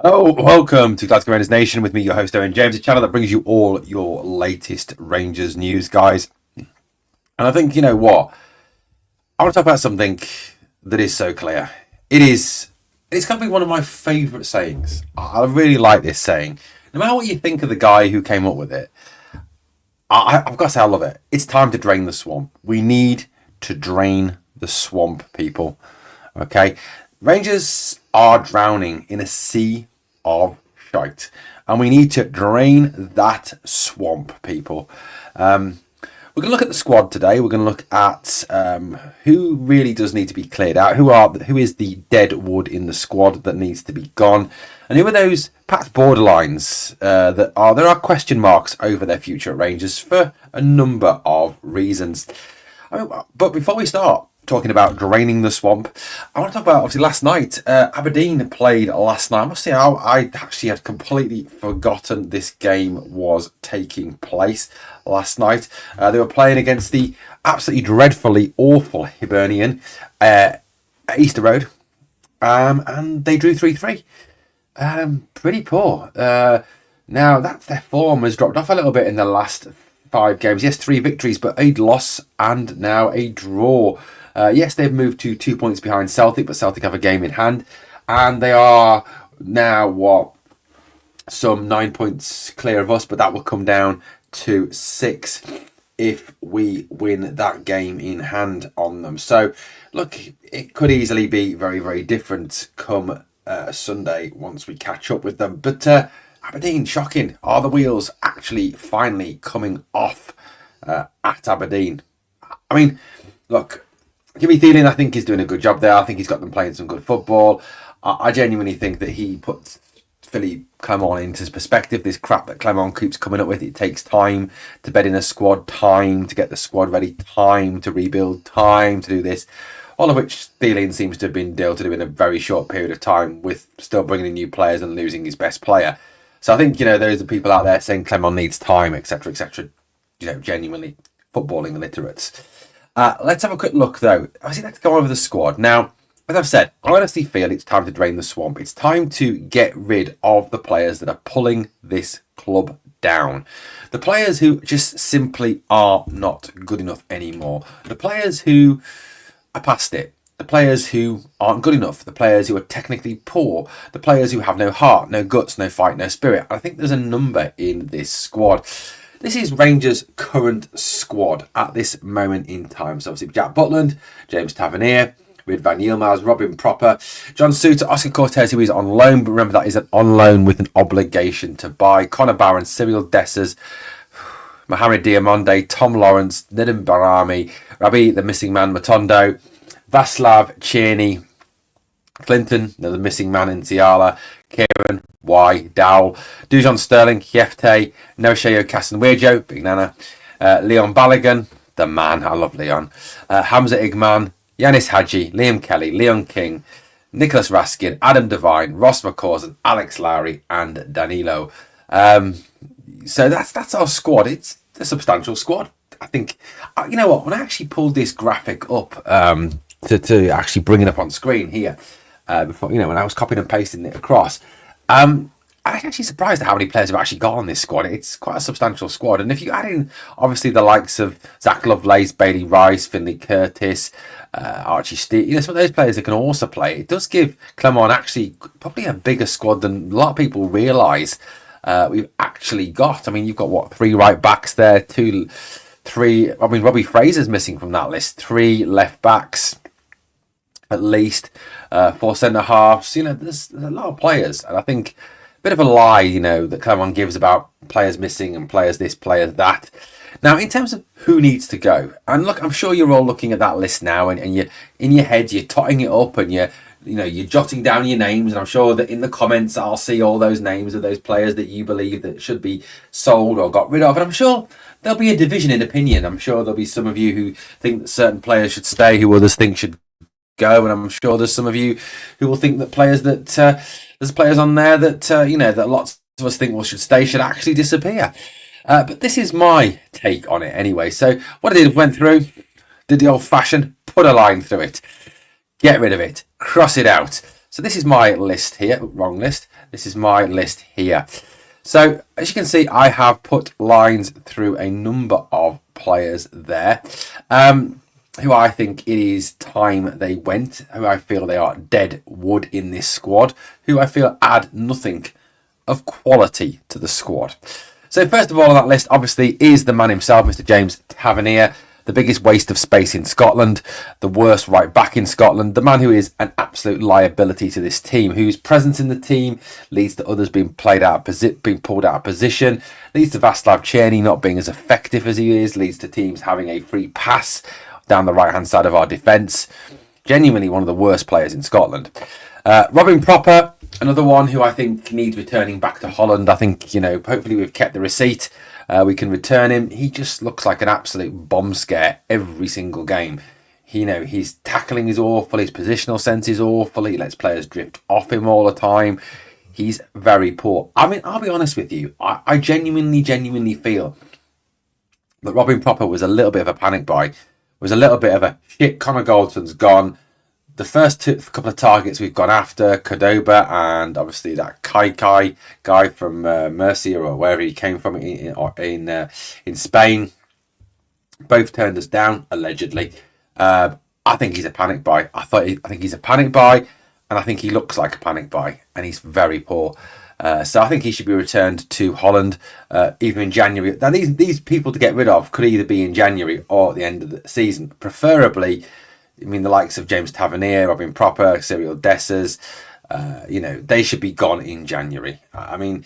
Oh, welcome to Glasgow Rangers Nation with me, your host Owen James, a channel that brings you all your latest Rangers news, guys. And I think, you know what? I want to talk about something that is so clear. It's going to be one of my favourite sayings. I really like this saying. No matter what you think of the guy who came up with it, I've got to say I love it. It's time to drain the swamp. We need to drain the swamp, people. Okay? Rangers are drowning in a sea of shite, and we need to drain that swamp, people. We're going to look at the squad today. We're going to look at who really does need to be cleared out, who is the dead wood in the squad that needs to be gone, and who are those perhaps borderlines there are question marks over their future at Rangers for a number of reasons. But before we start talking about draining the swamp, I want to talk about, obviously, last night. Aberdeen played last night. I must say, I actually had completely forgotten this game was taking place last night. They were playing against the absolutely dreadfully awful Hibernian at Easter Road, and they drew 3-3. Pretty poor. Now, their form has dropped off a little bit in the last 5 games. Yes, 3 victories, but a loss and now a draw. Yes, they've moved to 2 points behind Celtic, but Celtic have a game in hand, and they are now some 9 points clear of us, but that will come down to 6 if we win that game in hand on them. So, look, it could easily be very, very different come Sunday once we catch up with them. But Aberdeen, shocking. Are the wheels actually finally coming off at Aberdeen? I mean, look, Jimmy Thielen, I think, is doing a good job there. I think he's got them playing some good football. I genuinely think that he puts Philly Clement into perspective. This crap that Clement keeps coming up with, it takes time to bed in a squad, time to get the squad ready, time to rebuild, time to do this. All of which Thielen seems to have been able to do in a very short period of time, with still bringing in new players and losing his best player. So I think, those are people out there saying Clement needs time, etc., etc., genuinely footballing illiterates. Let's have a quick look, though. Let's go over the squad. Now, as I've said, I honestly feel it's time to drain the swamp. It's time to get rid of the players that are pulling this club down. The players who just simply are not good enough anymore. The players who are past it. The players who aren't good enough. The players who are technically poor. The players who have no heart, no guts, no fight, no spirit. I think there's a number in this squad. This is Rangers' current squad at this moment in time. So obviously Jack Butland, James Tavernier, Rid van Yilmaz, Robin Propper, John Suter, Oscar Cortez, who is on loan, but remember that is an on loan with an obligation to buy. Connor Barron, Cyril Dessers, Mohamed Diamonde, Tom Lawrence, Nidim Barami, Rabi, the missing man, Matondo, Vaslav, Cerny, Clinton, the missing man in Ciala, Kieran, Dowell, Dujon Sterling, Kiefte, Nosheo Casanwejo, Big Nana, Leon Balogun, the man, I love Leon, Hamza Igman, Yanis Hagi, Liam Kelly, Leon King, Nicholas Raskin, Adam Devine, Ross McCausland, Alex Lowry, and Danilo. So that's our squad. It's a substantial squad. I think, you know what, when I actually pulled this graphic up to actually bring it up on screen here, before, when I was copying and pasting it across, I'm actually surprised at how many players have actually got on this squad. It's quite a substantial squad. And if you add in, obviously, the likes of Zach Lovelace, Bailey Rice, Finley Curtis, Archie Steele, some of those players that can also play, it does give Clement actually probably a bigger squad than a lot of people realise we've actually got. I mean, you've got, 3 right backs there, 3. I mean, Robbie Fraser's missing from that list. 3 left backs, at least. 4 centre halves. There's a lot of players, and I think a bit of a lie, that Clement gives about players missing and players this, players that. Now, in terms of who needs to go, and look, I'm sure you're all looking at that list now, and you're in your heads, you're totting it up, and you're jotting down your names, and I'm sure that in the comments I'll see all those names of those players that you believe that should be sold or got rid of, and I'm sure there'll be a division in opinion. I'm sure there'll be some of you who think that certain players should stay, who others think should go, and I'm sure there's some of you who will think that there's players on there that that lots of us think should stay, should actually disappear. But this is my take on it anyway. So what I did, went through, did the old-fashioned, put a line through it, get rid of it, cross it out. So this is my list here. Wrong list. This is my list here. So as you can see, I have put lines through a number of players there, who I think it is time they went, who I feel they are dead wood in this squad, who I feel add nothing of quality to the squad. So first of all on that list, obviously, is the man himself, Mr. James Tavernier, the biggest waste of space in Scotland, the worst right back in Scotland, the man who is an absolute liability to this team, whose presence in the team leads to others being pulled out of position, leads to Václav Cerny not being as effective as he is, leads to teams having a free pass down the right hand side of our defence. Genuinely one of the worst players in Scotland. Robin Proper, another one who I think needs returning back to Holland. I think, hopefully we've kept the receipt. We can return him. He just looks like an absolute bomb scare every single game. His tackling is awful. His positional sense is awful. He lets players drift off him all the time. He's very poor. I mean, I'll be honest with you. I genuinely feel that Robin Proper was a little bit of a panic buy. Was a little bit of a shit. Connor Goldson's gone. The first couple of targets we've gone after, Cordoba and obviously that Kai guy from Murcia or wherever he came from in Spain, both turned us down allegedly. I think he's a panic buy. I think he's a panic buy, and I think he looks like a panic buy, and he's very poor. So I think he should be returned to Holland, either in January. Now these people to get rid of could either be in January or at the end of the season, preferably. I mean, the likes of James Tavernier, Robin Proper, Cyril Dessers, they should be gone in January. I mean,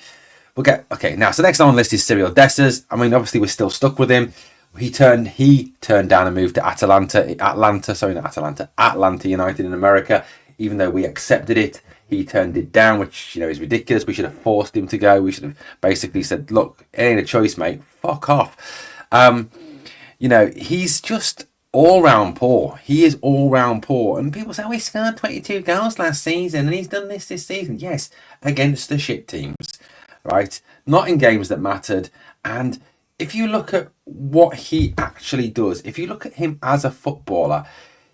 we'll get... Okay, now, so next on the list is Cyril Dessers. I mean, obviously, we're still stuck with him. He turned down a move to Atlanta United in America, even though we accepted it. He turned it down, which, is ridiculous. We should have forced him to go. We should have basically said, look, it ain't a choice, mate. Fuck off. He's just... all-round poor. He is all-round poor. And people say, he scored 22 goals last season and he's done this season. Yes, against the shit teams, right? Not in games that mattered. And if you look at what he actually does, if you look at him as a footballer,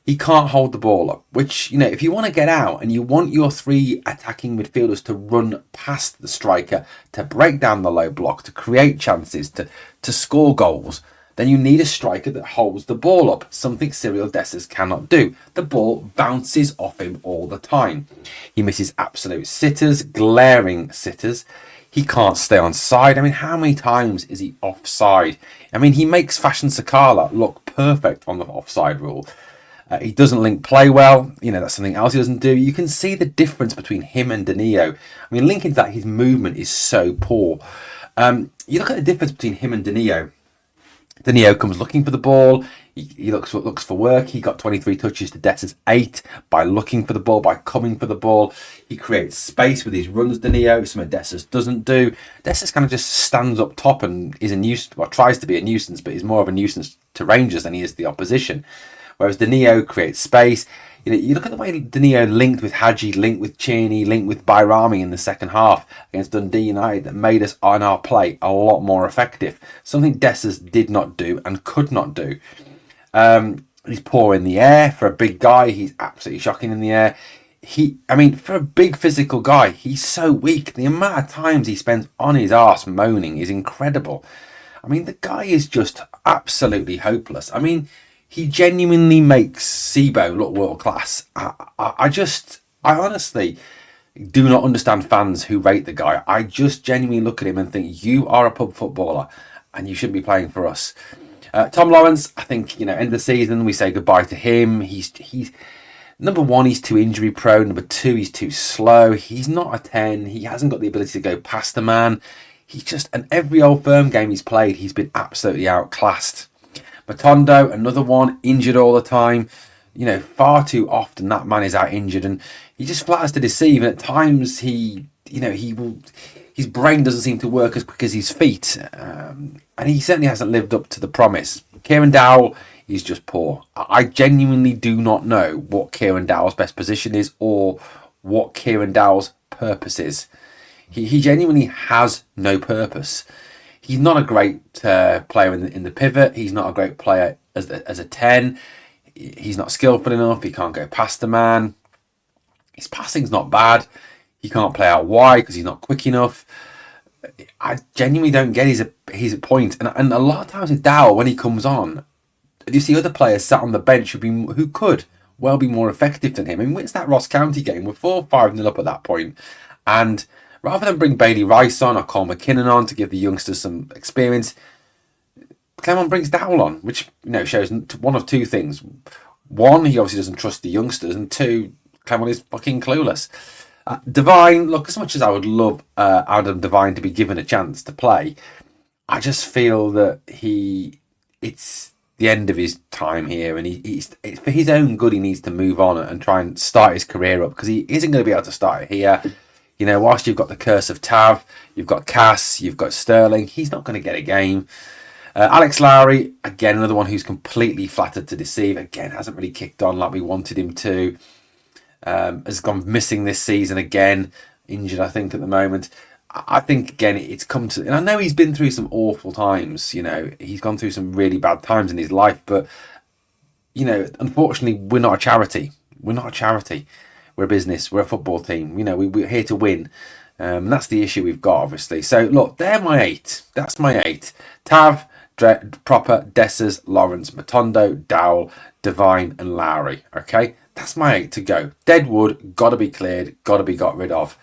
he can't hold the ball up, which, if you want to get out and you want your three attacking midfielders to run past the striker, to break down the low block, to create chances, to score goals, then you need a striker that holds the ball up, something Cyril Dessers cannot do. The ball bounces off him all the time. He misses absolute sitters, glaring sitters. He can't stay on side. I mean, how many times is he offside? I mean, he makes Fashion Sakala look perfect on the offside rule. He doesn't link play well. That's something else he doesn't do. You can see the difference between him and Danilo. I mean, linking to that, his movement is so poor. You look at the difference between him and Danilo. Danilo comes looking for the ball. He looks for work. He got 23 touches to Dessers' 8 by looking for the ball, by coming for the ball. He creates space with his runs, Danilo, something Dessers doesn't do. Dessers kind of just stands up top and is a nuisance, well, tries to be a nuisance, but is more of a nuisance to Rangers than he is to the opposition. Whereas Danilo creates space. You look at the way Danilo linked with Hagi, linked with Cerny, linked with Bayrami in the second half against Dundee United that made us on our play a lot more effective. Something Dessers did not do and could not do. He's poor in the air. For a big guy, he's absolutely shocking in the air. For a big physical guy, he's so weak. The amount of times he spends on his arse moaning is incredible. I mean, the guy is just absolutely hopeless. I mean, he genuinely makes Sibo look world class. I honestly do not understand fans who rate the guy. I just genuinely look at him and think, you are a pub footballer and you shouldn't be playing for us. Tom Lawrence, I think, end of the season, we say goodbye to him. He's number one, he's too injury prone. Number two, he's too slow. He's not a 10. He hasn't got the ability to go past the man. And every Old Firm game he's played, he's been absolutely outclassed. Matondo, another one, injured all the time. Far too often that man is out injured and he just flatters to deceive. And at times his brain doesn't seem to work as quick as his feet. And he certainly hasn't lived up to the promise. Kieran Dowell is just poor. I genuinely do not know what Kieran Dowell's best position is or what Kieran Dowell's purpose is. He genuinely has no purpose. He's not a great player in the pivot. He's not a great player as a 10. He's not skillful enough. He can't go past the man. His passing's not bad. He can't play out wide because he's not quick enough. I genuinely don't get his point. And a lot of times with Dow, when he comes on, you see other players sat on the bench who could well be more effective than him. I mean, it's that Ross County game. We're 4-5-0 up at that point. And rather than bring Bailey Rice on or Cole McKinnon on to give the youngsters some experience, Clement brings Dowell on, which shows one of two things. One, he obviously doesn't trust the youngsters, and two, Clement is fucking clueless. Devine, look, as much as I would love Adam Devine to be given a chance to play, I just feel that it's the end of his time here, and he's for his own good, he needs to move on and try and start his career up, because he isn't going to be able to start it here. Whilst you've got the curse of Tav, you've got Cass, you've got Sterling, he's not going to get a game. Alex Lowry, again, another one who's completely flattered to deceive. Again, hasn't really kicked on like we wanted him to. Has gone missing this season again. Injured, I think, at the moment. I think, again, it's come to... And I know he's been through some awful times. He's gone through some really bad times in his life. But, unfortunately, we're not a charity. We're not a charity. We're a business. We're a football team. We're here to win. And that's the issue we've got, obviously. So, look, they're my 8. That's my 8. Tav, Proper, Dessers, Lawrence, Matondo, Dowell, Devine and Lowry. Okay, that's my 8 to go. Deadwood, got to be cleared, got to be got rid of.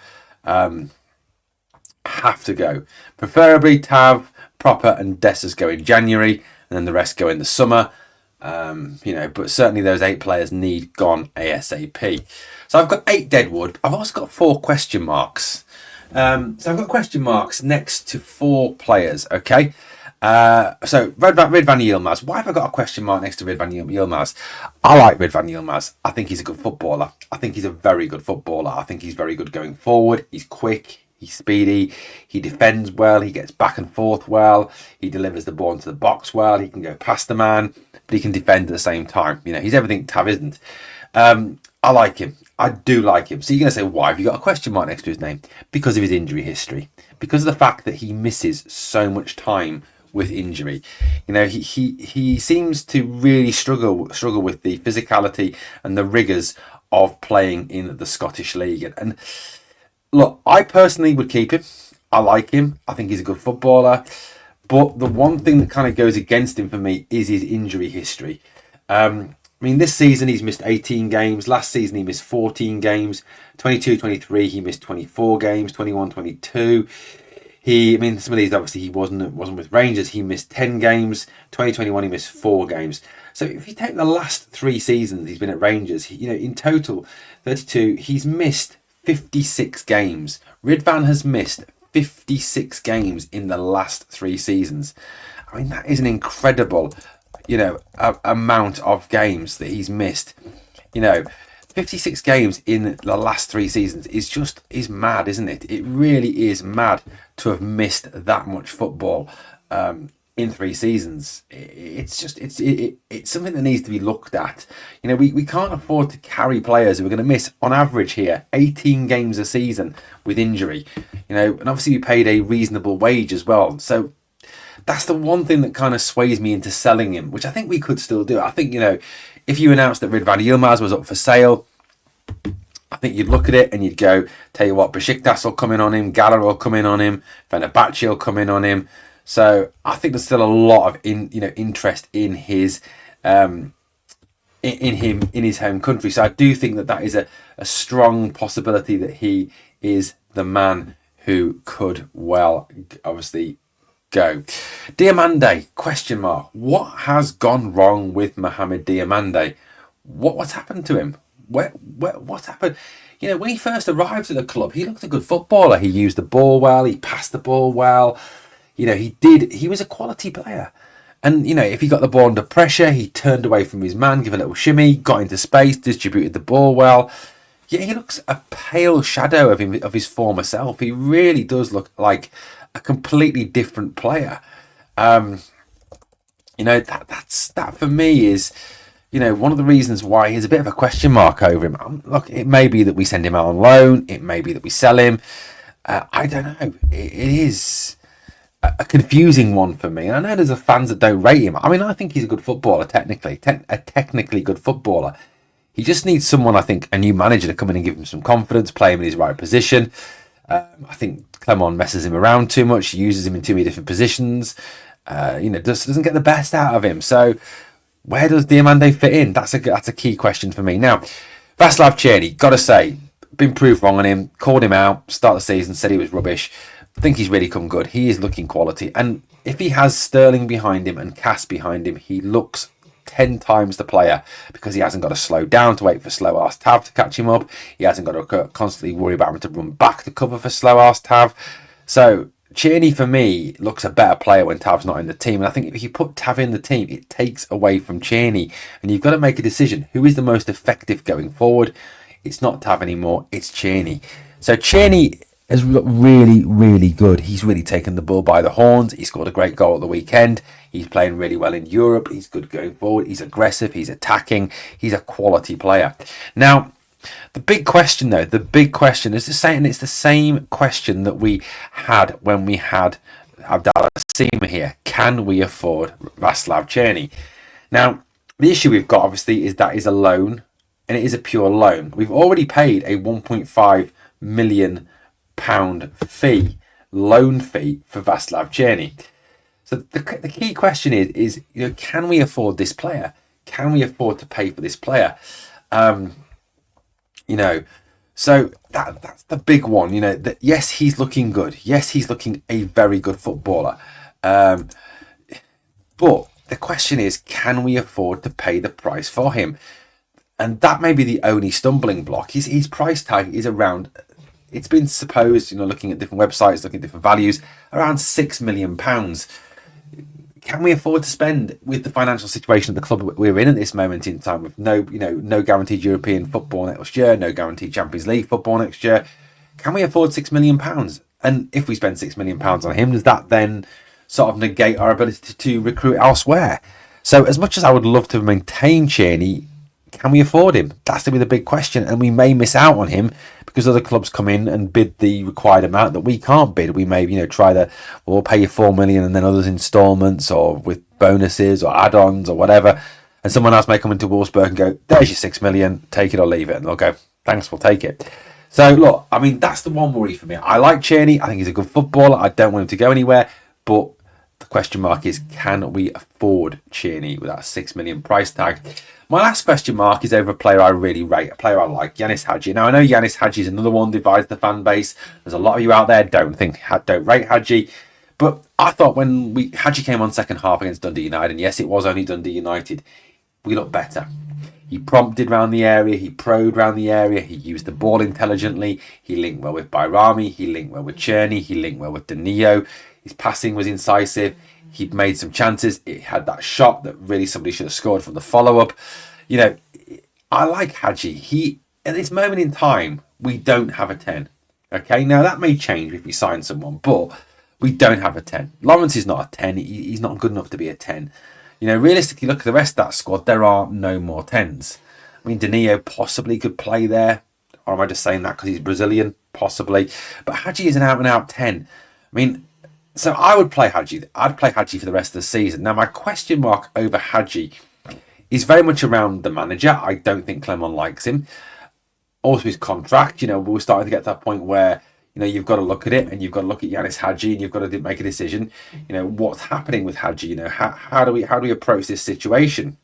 Have to go. Preferably Tav, Proper and Dessers go in January, and then the rest go in the summer. But certainly those 8 players need gone ASAP. So I've got 8 Deadwood. I've also got 4 question marks. So I've got question marks next to 4 players, okay? So Red van Yilmaz. Why have I got a question mark next to Red van Yilmaz? I like Red van Yilmaz. I think he's a good footballer. I think he's a very good footballer. I think he's very good going forward. He's quick. He's speedy. He defends well. He gets back and forth well. He delivers the ball into the box well. He can go past the man, but he can defend at the same time. He's everything Tav isn't. I like him. I do like him. So you're going to say, why have you got a question mark next to his name? Because of his injury history. Because of the fact that he misses so much time with injury. He seems to really struggle with the physicality and the rigours of playing in the Scottish League. And look, I personally would keep him. I like him. I think he's a good footballer. But the one thing that kind of goes against him for me is his injury history. This season he's missed 18 games. Last season he missed 14 games. 22-23 he missed 24 games. 21-22. Some of these obviously he wasn't with Rangers. He missed 10 games. 2021 he missed 4 games. So if you take the last 3 seasons he's been at Rangers, in total 32, he's missed 56 games. Ridvan has missed 56 games in the last 3 seasons. That is an incredible, amount of games that he's missed. 56 games in the last 3 seasons is mad, isn't it? It really is mad to have missed that much football in 3 seasons. It's something that needs to be looked at. We can't afford to carry players who are going to miss, on average here, 18 games a season with injury. And obviously we paid a reasonable wage as well. So that's the one thing that kind of sways me into selling him, which I think we could still do. I think, if you announced that Ridvan Yilmaz was up for sale, I think you'd look at it and you'd go, tell you what, Besiktas will come in on him, Gala will come in on him, Fenerbahce will come in on him. So I think there's still a lot of interest in his in his home country. So I do think that is a strong possibility that he is the man who could well obviously go. Diamande, question mark. What has gone wrong with Mohamed Diamande? What's happened to him? What's happened? When he first arrived at the club, he looked a good footballer. He used the ball well. He passed the ball well. He was a quality player. And, if he got the ball under pressure, he turned away from his man, gave a little shimmy, got into space, distributed the ball well. Yeah, he looks a pale shadow of his former self. He really does look like a completely different player. That for me is, one of the reasons why he's a bit of a question mark over him. Look, it may be that we send him out on loan. It may be that we sell him. I don't know. It is a confusing one for me. And I know there's fans that don't rate him. I think he's a good footballer, technically. A technically good footballer. He just needs someone, I think, a new manager to come in and give him some confidence, play him in his right position. I think Clement messes him around too much, uses him in too many different positions. Just doesn't get the best out of him. So where does Diomande fit in? That's a key question for me. Now, Václav Cerny, got to say, been proved wrong on him, called him out, start the season, said he was rubbish. I think he's really come good. He is looking quality. And if he has Sterling behind him and Cass behind him, he looks 10 times the player, because he hasn't got to slow down to wait for slow-ass Tav to catch him up. He hasn't got to constantly worry about having to run back to cover for slow-ass Tav. So Cerny, for me, looks a better player when Tav's not in the team. And I think if you put Tav in the team, it takes away from Cerny. And you've got to make a decision. Who is the most effective going forward? It's not Tav anymore. It's Cerny. So Cerny has looked really, really good. He's really taken the bull by the horns. He scored a great goal at the weekend. He's playing really well in Europe. He's good going forward. He's aggressive. He's attacking. He's a quality player. Now, the big question, though, is the same question that we had when we had Abdallah Sima here. Can we afford Václav Cerny? Now, the issue we've got, obviously, is that is a loan, and it is a pure loan. We've already paid a £1.5 million loan fee for Václav Cerny. So the key question is can we afford this player? Can we afford to pay for this player? So that's the big one. Yes, he's looking good. Yes, he's looking a very good footballer. But the question is, can we afford to pay the price for him? And that may be the only stumbling block. His price tag is around. It's been supposed, looking at different websites, looking at different values, around £6 million. Can we afford to spend, with the financial situation of the club we're in at this moment in time, with no guaranteed European football next year, no guaranteed Champions League football next year? Can we afford £6 million? And if we spend £6 million on him, does that then sort of negate our ability to recruit elsewhere? So as much as I would love to maintain Cerny, can we afford him? That's to be the big question, and we may miss out on him because other clubs come in and bid the required amount that we can't bid. We may, we'll pay you £4 million and then others instalments or with bonuses or add-ons or whatever, and someone else may come into Wolfsburg and go, "There's your £6 million, take it or leave it," and they'll go, "Thanks, we'll take it." So look, that's the one worry for me. I like Cerny. I think he's a good footballer. I don't want him to go anywhere, but the question mark is, can we afford Cerny with that £6 million price tag? My last question mark is over a player I really rate, a player I like, Yanis Hagi. Now, I know Yanis Hagi is another one divides the fan base. There's a lot of you out there don't rate Hagi. But I thought when Hagi came on second half against Dundee United, and yes, it was only Dundee United, we looked better. He prompted round the area, he probed round the area, he used the ball intelligently, he linked well with Bayrami, he linked well with Cerny, he linked well with Danilo. His passing was incisive. He'd made some chances. It had that shot that really somebody should have scored from the follow-up. I like Hagi. At this moment in time, we don't have a 10. Okay, now that may change if we sign someone, but we don't have a 10. Lawrence is not a 10. He's not good enough to be a 10. Realistically, look at the rest of that squad. There are no more 10s. Danilo possibly could play there. Or am I just saying that because he's Brazilian? Possibly. But Hagi is an out-and-out 10. So I would play Hagi. I'd play Hagi for the rest of the season. Now, my question mark over Hagi is very much around the manager. I don't think Clement likes him. Also, his contract. We're starting to get to that point where you've got to look at it, and you've got to look at Yanis Hagi, and you've got to make a decision. What's happening with Hagi? How do we approach this situation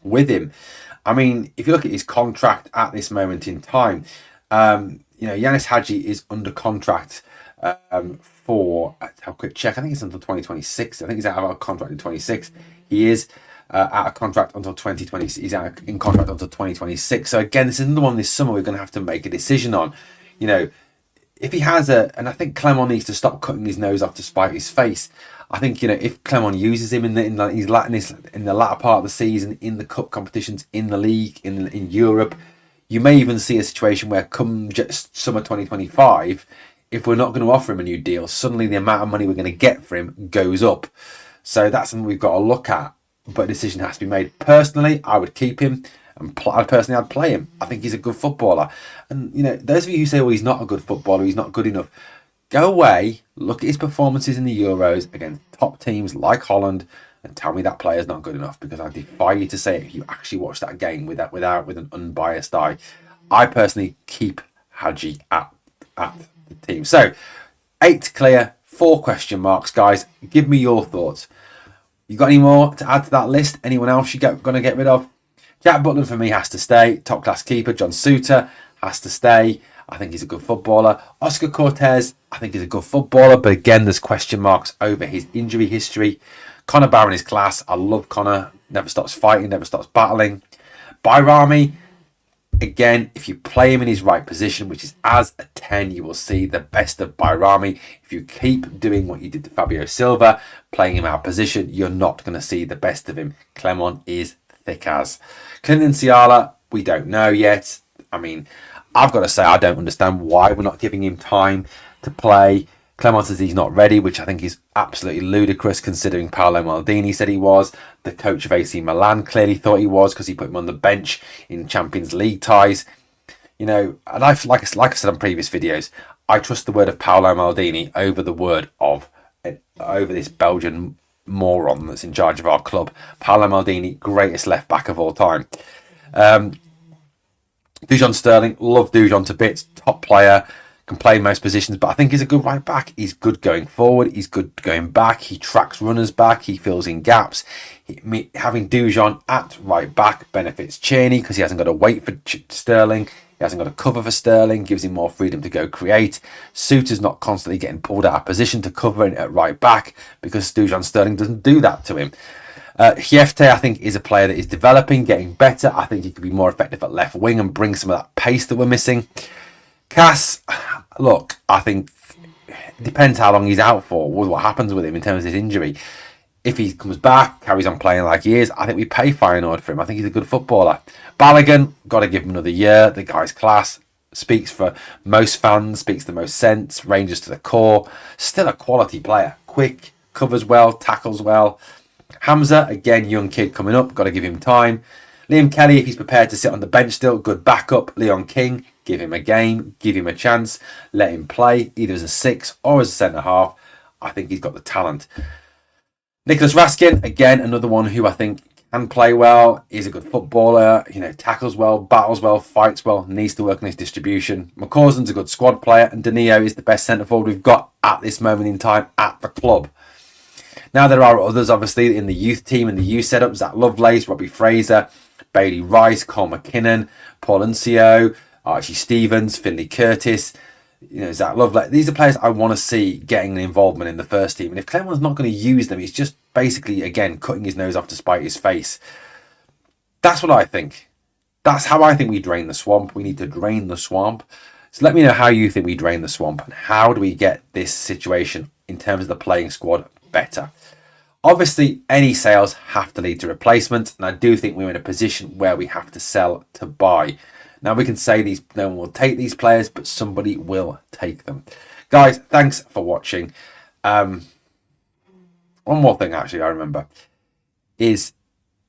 with him? If you look at his contract at this moment in time, Yanis Hagi is under contract for, have a quick check, I think it's until 2026. I think he's out of our contract in 26. He is out of contract until 2020. He's out in contract until 2026. So again, this is another one this summer we're going to have to make a decision on. If he has and I think Clement needs to stop cutting his nose off to spite his face. I think if Clement uses him in the latter part of the season, in the cup competitions, in the league, in Europe, you may even see a situation where come just summer 2025, if we're not going to offer him a new deal, suddenly the amount of money we're going to get for him goes up. So that's something we've got to look at. But a decision has to be made. Personally, I would keep him. And I'd play him. I think he's a good footballer. And, those of you who say, well, he's not a good footballer, he's not good enough, go away, look at his performances in the Euros against top teams like Holland, and tell me that player's not good enough, because I defy you to say it if you actually watch that game with an unbiased eye. I personally keep Hagi at the team. So 8 clear, 4 question marks, guys. Give me your thoughts. You got any more to add to that list? Anyone else you're going to get rid of? Jack Butland for me has to stay. Top class keeper. John Suter has to stay. I think he's a good footballer. Oscar Cortez, I think he's a good footballer, but again, there's question marks over his injury history. Connor Barron is class. I love Connor. Never stops fighting, never stops battling. Bayrami, again, if you play him in his right position, which is as a 10, you will see the best of Bayrami. If you keep doing what you did to Fabio Silva, playing him out of position, you're not going to see the best of him. Clement is thick as. Clinton Ciala, we don't know yet. I mean, I've got to say, I don't understand why we're not giving him time to play. Clement says he's not ready, which I think is absolutely ludicrous considering Paolo Maldini said he was. The coach of AC Milan clearly thought he was because he put him on the bench in Champions League ties. You know, and like I said on previous videos, I trust the word of Paolo Maldini over the word of over this Belgian moron that's in charge of our club. Paolo Maldini, greatest left back of all time. Dujon Sterling, love Dujon to bits, top player, can play most positions, but I think he's a good right back. He's good going forward, he's good going back, he tracks runners back, he fills in gaps. Having Dujon at right back benefits Cerny because he hasn't got to wait for Sterling, he hasn't got to cover for Sterling, gives him more freedom to go create. Suter's not constantly getting pulled out of position to cover it at right back because Dujon Sterling doesn't do that to him. Hiefte, I think, is a player that is developing, getting better. I think he could be more effective at left wing and bring some of that pace that we're missing. Cass, look, I think it depends how long he's out for, what happens with him in terms of his injury. If he comes back, carries on playing like he is, I think we pay Feyenoord for him. I think he's a good footballer. Balogun, got to give him another year. The guy's class, speaks for most fans, speaks the most sense, Rangers to the core. Still a quality player. Quick, covers well, tackles well. Hamza, again, young kid coming up, got to give him time. Liam Kelly, if he's prepared to sit on the bench still, good backup. Leon King, give him a game, give him a chance, let him play, either as a 6 or as a centre-half. I think he's got the talent. Nicholas Raskin, again, another one who I think can play well, is a good footballer, you know, tackles well, battles well, fights well, needs to work on his distribution. McCausland's a good squad player, and Danilo is the best centre-forward we've got at this moment in time at the club. Now there are others, obviously, in the youth team, in the youth setup. Zach Lovelace, Robbie Fraser, Bailey Rice, Cole McKinnon, Paul Uncio, Archie Stevens, Finley Curtis, you know, Zach Lovelace. These are players I want to see getting an involvement in the first team. And if Clement's not going to use them, he's just basically, again, cutting his nose off to spite his face. That's what I think. That's how I think we drain the swamp. We need to drain the swamp. So let me know how you think we drain the swamp and how do we get this situation in terms of the playing squad better. Obviously, any sales have to lead to replacement, and I do think we're in a position where we have to sell to buy. Now, we can say no one will take these players, but somebody will take them. Guys, thanks for watching. One more thing, actually, I remember, is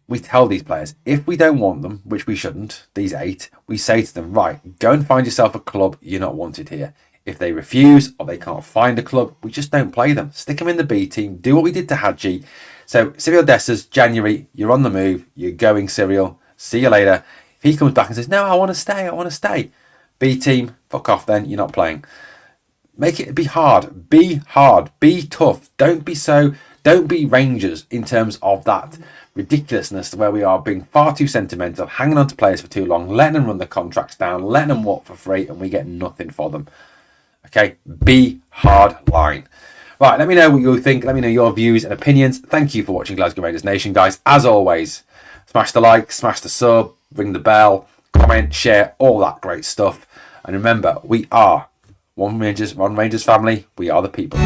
we tell these players, if we don't want them, which we shouldn't, these 8, we say to them, right, go and find yourself a club, you're not wanted here. If they refuse or they can't find a club, we just don't play them. Stick them in the B team. Do what we did to Hagi. So, Cyril Dessers, January, you're on the move. You're going, Cyril. See you later. If he comes back and says, no, I want to stay. B team, fuck off then. You're not playing. Make it be hard. Be hard. Be tough. Don't be Rangers in terms of that ridiculousness where we are being far too sentimental, hanging on to players for too long, letting them run the contracts down, letting them walk for free, and we get nothing for them. Okay, be hard line. Right, let me know what you think. Let me know your views and opinions. Thank you for watching Glasgow Rangers Nation, guys. As always, smash the like, smash the sub, ring the bell, comment, share, all that great stuff. And remember, we are one Rangers family. We are the people.